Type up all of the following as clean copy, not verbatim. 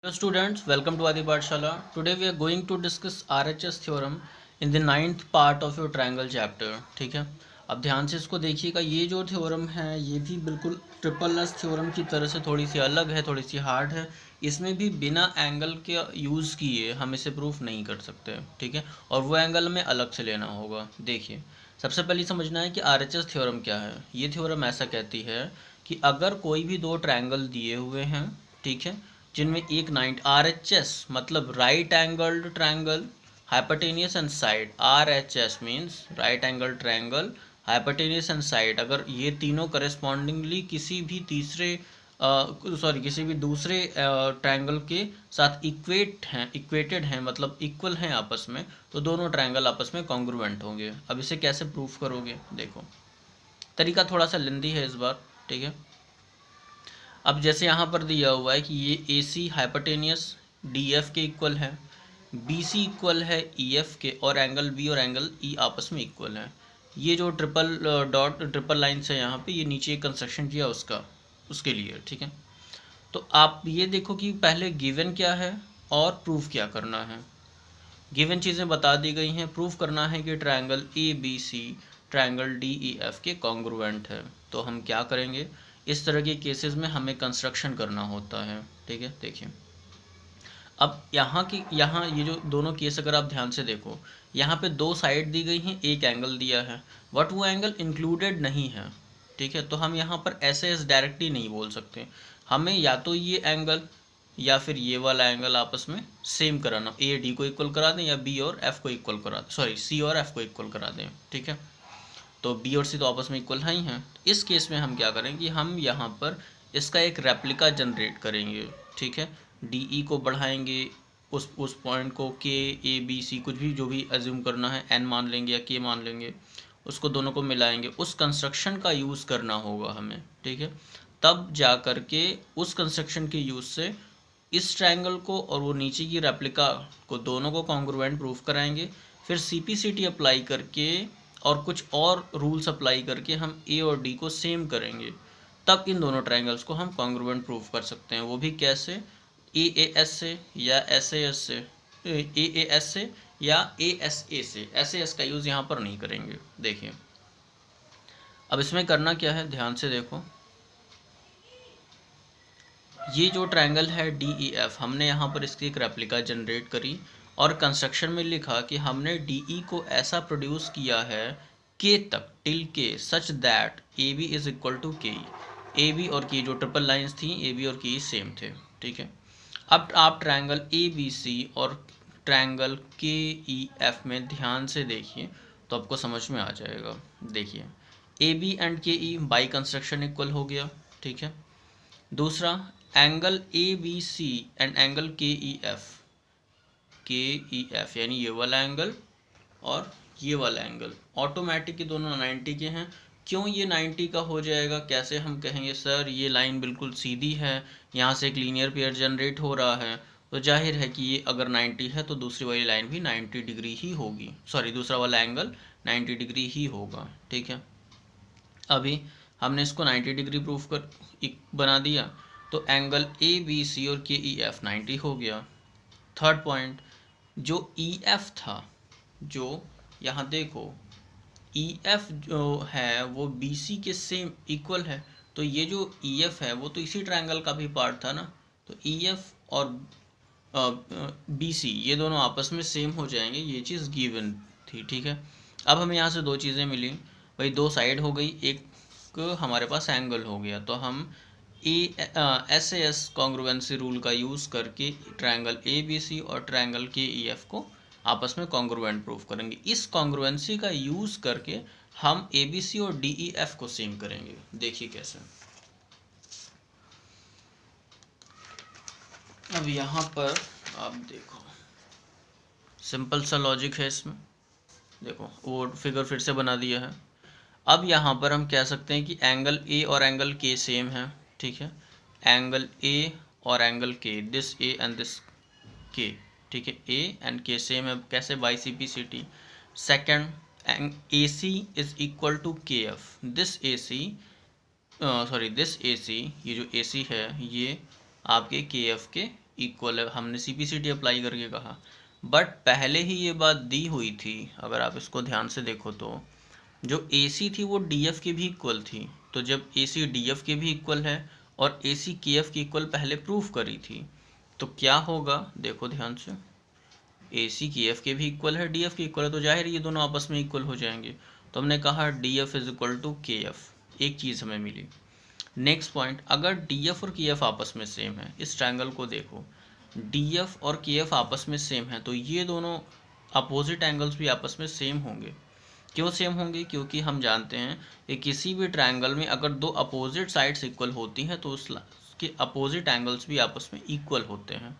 Hello students, welcome to Adi Pathshala. Today we are going to discuss RHS theorem in the ninth part of your triangle chapter. ठीक है, अब ध्यान से इसको देखिएगा. ये जो थ्योरम है ये भी बिल्कुल ट्रिपल एस थ्योरम की तरह से थोड़ी सी अलग है, थोड़ी सी हार्ड है. इसमें भी बिना एंगल के यूज़ किए हम इसे प्रूफ नहीं कर सकते. ठीक है, और वो एंगल हमें अलग से लेना होगा. देखिए, सबसे पहले समझना है कि RHS थ्योरम क्या है. ये थ्योरम ऐसा कहती है कि अगर कोई भी दो ट्रायंगल दिए हुए हैं, ठीक है, जिनमें एक 90 RHS मतलब right angled triangle, hypotenuse and side. RHS means right angle triangle, hypotenuse and side. अगर ये तीनों करस्पॉन्डिंगली किसी भी किसी भी दूसरे ट्रायंगल के साथ इक्वेटेड हैं मतलब इक्वल हैं आपस में, तो दोनों ट्रायंगल आपस में कॉन्ग्रुएंट होंगे. अब इसे कैसे प्रूफ करोगे? देखो, तरीका थोड़ा सा लेंदी है इस बार. ठीक है, अब जैसे यहाँ पर दिया हुआ है कि ये AC हाइपोटेनियस DF के इक्वल है, BC इक्वल है EF के, और एंगल B और एंगल E आपस में इक्वल है. ये जो ट्रिपल लाइन्स है यहाँ पे, ये नीचे कंस्ट्रक्शन किया उसके लिए. ठीक है, तो आप ये देखो कि पहले गिवन क्या है और प्रूफ क्या करना है. गिवन चीज़ें बता दी गई हैं, प्रूफ करना है कि ट्रायंगल ABC ट्रायंगल DEF के कॉन्ग्रुएंट है. तो हम क्या करेंगे, इस तरह के केसेस में हमें कंस्ट्रक्शन करना होता है. ठीक है, देखिए, अब यहाँ ये जो दोनों केस अगर आप ध्यान से देखो, यहाँ पे दो साइड दी गई हैं, एक एंगल दिया है, बट वो एंगल इंक्लूडेड नहीं है. ठीक है, तो हम यहाँ पर ऐसे डायरेक्टली नहीं बोल सकते. हमें या तो ये एंगल या फिर ये वाला एंगल आपस में सेम कराना, AD को इक्वल करा दें या B और F को इक्वल करा दें, सॉरी C और F को इक्वल करा दें. ठीक है, तो B और C तो आपस में इक्वल ही हैं. इस केस में हम क्या करेंगे, हम यहाँ पर इसका एक रेप्लिका जनरेट करेंगे. ठीक है, DE को बढ़ाएंगे, उस पॉइंट को KABC कुछ भी जो भी एज्यूम करना है, N मान लेंगे या K मान लेंगे, उसको दोनों को मिलाएंगे. उस कंस्ट्रक्शन का यूज़ करना होगा हमें. ठीक है, तब जा कर के उस कंस्ट्रक्शन के यूज़ से इस ट्रायंगल को और वो नीचे की रेप्लिका को दोनों को कॉन्ग्रुएंट प्रूफ कराएंगे. फिर CPCT अप्लाई करके और कुछ और रूल्स अप्लाई करके हम A और D को सेम करेंगे. तब इन दोनों ट्रायंगल्स को हम कॉन्ग्रुएंट प्रूफ कर सकते हैं. वो भी कैसे, AAS से या SAS से, AAS से या ASA से. SAS का यूज़ यहाँ पर नहीं करेंगे. देखिए, अब इसमें करना क्या है, ध्यान से देखो. ये जो ट्रायंगल है DEF, हमने यहाँ पर इसकी एक रेप्लिका जनरेट करी और कंस्ट्रक्शन में लिखा कि हमने DE को ऐसा प्रोड्यूस किया है K तक, till K, such that AB is equal to KE. AB और KE जो ट्रिपल लाइंस थी, AB और KE सेम थे. ठीक है, अब आप ट्रायंगल ABC और ट्रायंगल KEF में ध्यान से देखिए तो आपको समझ में आ जाएगा. देखिए, AB and KE by construction equal हो गया. ठीक है, दूसरा angle ABC and angle KEF यानी ये वाला एंगल और ये वाला एंगल ऑटोमेटिक ही दोनों 90 के हैं. क्यों ये 90 का हो जाएगा, कैसे हम कहेंगे सर ये लाइन बिल्कुल सीधी है, यहाँ से एक लीनियर पेयर जनरेट हो रहा है, तो जाहिर है कि ये अगर 90 है तो दूसरी वाली लाइन भी 90 डिग्री ही होगी, सॉरी दूसरा वाला एंगल 90 डिग्री ही होगा. ठीक है, अभी हमने इसको 90 डिग्री प्रूफ कर बना दिया, तो एंगल ABC और KEF 90 हो गया. थर्ड पॉइंट, जो EF था, जो यहाँ देखो EF जो है वो BC के सेम इक्वल है, तो ये जो EF है वो तो इसी ट्रायंगल का भी पार्ट था ना, तो EF और BC ये दोनों आपस में सेम हो जाएंगे. ये चीज़ गिवन थी. ठीक है, अब हमें यहाँ से दो चीज़ें मिली भाई, दो साइड हो गई, एक हमारे पास एंगल हो गया, तो हम SAS कॉन्ग्रुएंसी रूल का यूज़ करके ट्रायंगल ABC और ट्रायंगल KEF को आपस में कॉन्ग्रुएंट प्रूफ करेंगे. इस कॉन्ग्रुएंसी का यूज़ करके हम ABC और DEF को सेम करेंगे. देखिए कैसे. अब यहाँ पर आप देखो, सिंपल सा लॉजिक है इसमें. देखो, वो फिगर फिर से बना दिया है. अब यहाँ पर हम कह सकते हैं कि एंगल A और एंगल K सेम है. ठीक है, एंगल A और angle K, this A and this K. ठीक है, A एंड K सेम है. कैसे? By CPCT. Second, AC is equal to KF. This AC this AC, ये जो AC है ये आपके KF के इक्वल है, हमने CPCT अप्लाई करके कहा, बट पहले ही ये बात दी हुई थी। अगर आप इसको ध्यान से देखो तो जो AC थी वो DF के भी इक्वल थी। तो जब AC DF के भी इक्वल है और AC KF के इक्वल पहले प्रूफ करी थी, तो क्या होगा देखो ध्यान से, AC KF के भी इक्वल है, DF के इक्वल है, तो जाहिर ये दोनों आपस में इक्वल हो जाएंगे। तो हमने कहा DF is equal to KF, एक चीज़ हमें मिली। नेक्स्ट पॉइंट, अगर DF और KF आपस में सेम है, इस ट्रायंगल को देखो, DF और KF आपस में सेम है, तो ये दोनों अपोजिट एंगल्स भी आपस में सेम होंगे। क्यों सेम होंगे? क्योंकि हम जानते हैं कि किसी भी ट्रायंगल में अगर दो अपोजिट साइड्स इक्वल होती हैं तो उसके अपोजिट एंगल्स भी आपस में इक्वल होते हैं।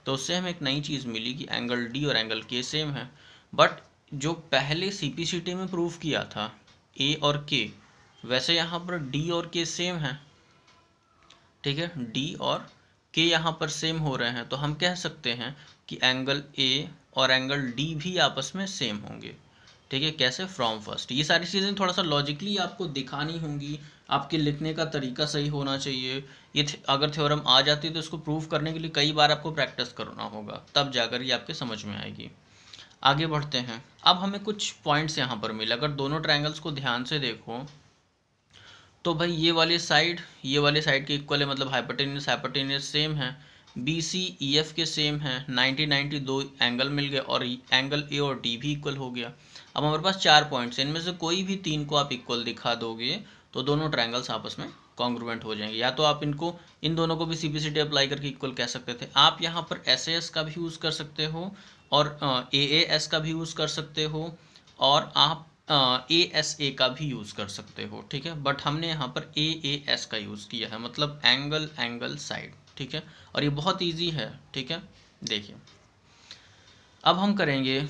तो उससे हमें एक नई चीज़ मिली कि एंगल D और एंगल K सेम है। बट जो पहले CPCT में प्रूफ किया था A और K, वैसे यहाँ पर D और K सेम है, ठीक है, D और K यहाँ पर सेम हो रहे हैं, तो हम कह सकते हैं कि एंगल A और एंगल D भी आपस में सेम होंगे। ठीक है, कैसे? From first. ये सारी चीज़ें थोड़ा सा लॉजिकली आपको दिखानी होंगी, आपके लिखने का तरीका सही होना चाहिए। ये अगर थ्योरम आ जाती है तो इसको प्रूव करने के लिए कई बार आपको प्रैक्टिस करना होगा, तब जाकर ये आपके समझ में आएगी। आगे बढ़ते हैं। अब हमें कुछ पॉइंट्स यहाँ पर मिले। अगर दोनों ट्रायंगल्स को ध्यान से देखो तो भाई ये वाली साइड के इक्वल है, मतलब हाइपोटेन्यूस सेम है, BC EF के सेम है, 90 दो एंगल मिल गए और एंगल A और D भी इक्वल हो गया। अब हमारे पास 4 पॉइंट्स हैं, इनमें से कोई भी 3 को आप इक्वल दिखा दोगे तो दोनों ट्रायंगल्स आपस में कॉन्ग्रुएंट हो जाएंगे। या तो आप इन दोनों को भी CPCT अप्लाई करके इक्वल कह सकते थे। आप यहाँ पर SAS का भी यूज़ कर सकते हो और AAS का भी यूज़ कर सकते हो और आप ASA का भी यूज़ कर सकते हो, ठीक है। बट हमने यहाँ पर AAS का यूज़ किया है, मतलब एंगल साइड, ठीक है। और ये बहुत इजी है, ठीक है। देखिए अब हम करेंगे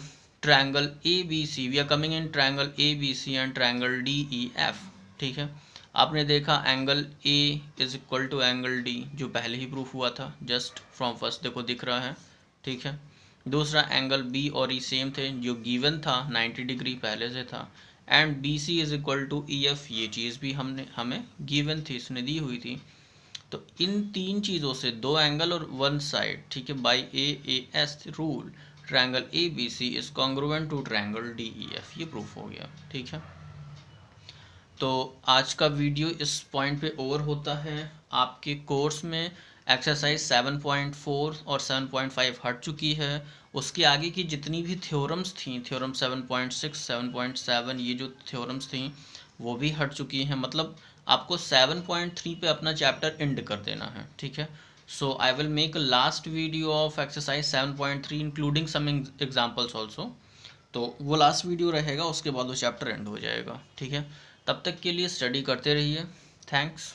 triangle ABC। We are coming in triangle ABC and triangle DEF, ठीक है। आपने देखा angle A is equal to angle D, जो पहले ही प्रूफ हुआ था, जस्ट फ्रॉम फर्स्ट देखो दिख रहा है, ठीक है। दूसरा एंगल B और E सेम थे, जो गिवन था 90 डिग्री पहले से था। And BC is equal to EF, ये चीज़ भी हमें गिवन थी, इसने दी हुई थी। तो इन 3 चीज़ों से 2 एंगल और 1 साइड, ठीक है, by AAS rule triangle ABC is congruent to triangle DEF, ये प्रूफ हो गया, ठीक है। तो आज का वीडियो इस पॉइंट पे ओवर होता है। आपके कोर्स में एक्सरसाइज 7.4 और 7.5 हट चुकी है। उसके आगे की जितनी भी थ्योरम्स थी, थ्योरम 7.6, 7.7, ये जो थ्योरम्स थी वो भी हट चुकी हैं। मतलब आपको 7.3 पे अपना चैप्टर एंड कर देना है, ठीक है। So I will make a last video of exercise 7.3 including some examples also. तो वो लास्ट वीडियो रहेगा, उसके बाद वो चैप्टर एंड हो जाएगा, ठीक है। तब तक के लिए स्टडी करते रहिए। थैंक्स।